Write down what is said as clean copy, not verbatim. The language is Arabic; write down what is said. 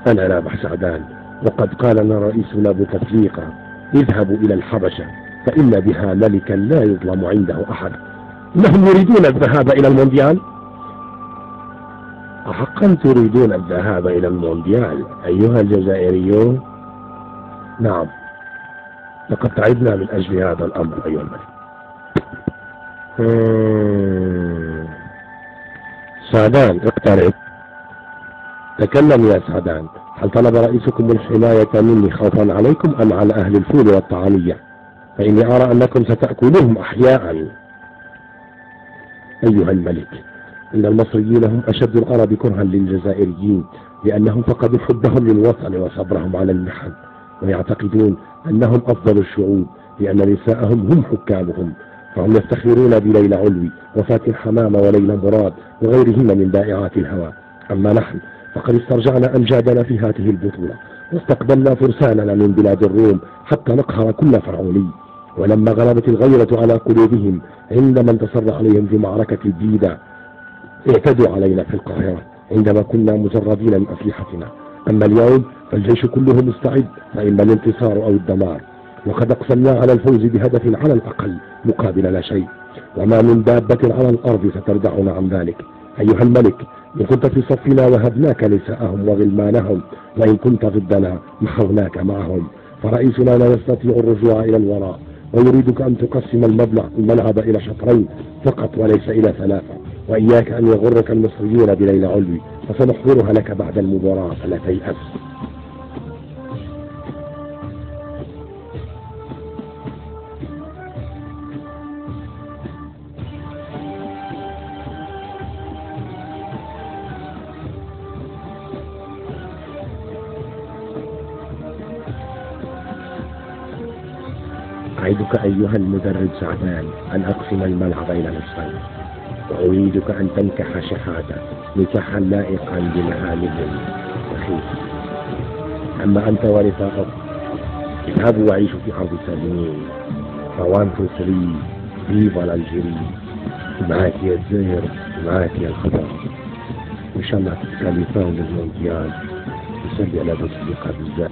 أنا رابح سعدان، وقد قال لنا رئيسنا بوتفليقة: اذهبوا إلى الحبشة فإن بها ملكا لا يظلم عنده أحد. إنهم يريدون الذهاب إلى المونديال؟ أحقا تريدون الذهاب إلى المونديال أيها الجزائريون؟ نعم، لقد تعبنا من أجل هذا الأمر أيها الملك. سعدان اقترب. تكلم يا سعدان، هل طلب رئيسكم الحماية مني خوفا عليكم أم على أهل الفول والطعامية؟ فإني أرى أنكم ستأكلوهم أحياء. أيها الملك، إن المصريين هم أشد العرب كرها للجزائريين، لأنهم فقدوا حبهم للوطن وصبرهم على المحن، ويعتقدون أنهم أفضل الشعوب لأن نساءهم هم حكامهم، فهم يفتخرون بليلى علوي وفاتن حمامة وليلى مراد وغيرهن من بائعات الهوى. أما نحن فقد استرجعنا أمجادنا في هذه البطولة، واستقبلنا فرساننا من بلاد الروم حتى نقهر كل فرعوني. ولما غلبت الغيرة على قلوبهم عندما انتصرنا عليهم في معركة الديدة، اعتدوا علينا في القاهرة عندما كنا مجردين من أسلحتنا. أما اليوم فالجيش كله مستعد، فإما الانتصار أو الدمار، وقد أقسمنا على الفوز بهدف على الأقل مقابل لا شيء، وما من دابة على الأرض ستردعنا عن ذلك. أيها الملك، إن كنت في صفنا وهبناك نساءهم وغلمانهم، وإن كنت ضدنا محوناك معهم، فرئيسنا لا يستطيع الرجوع إلى الوراء، ويريدك أن تقسم الملعب إلى شطرين فقط وليس إلى ثلاثة. وإياك أن يغرك المصريون بليلى علوي، فسنحضرها لك بعد المباراة فلا تيأس. أعدك أيها المدرب سعدان أن أقسم الملعب إلى نصفين، وأريدك أن تنكح شحاتة نكاحا لائقا بمهامهم وخيف. أما أنت ورفاقك اذهبوا وعيشوا في أرض سليم. فوان تو ثري، فيفا الجيري، معاك يا الجزائر، معاك يا الخبر. إن شاء الله تكاليفون للمونديال، يسلي على بوتفليقة بالذات.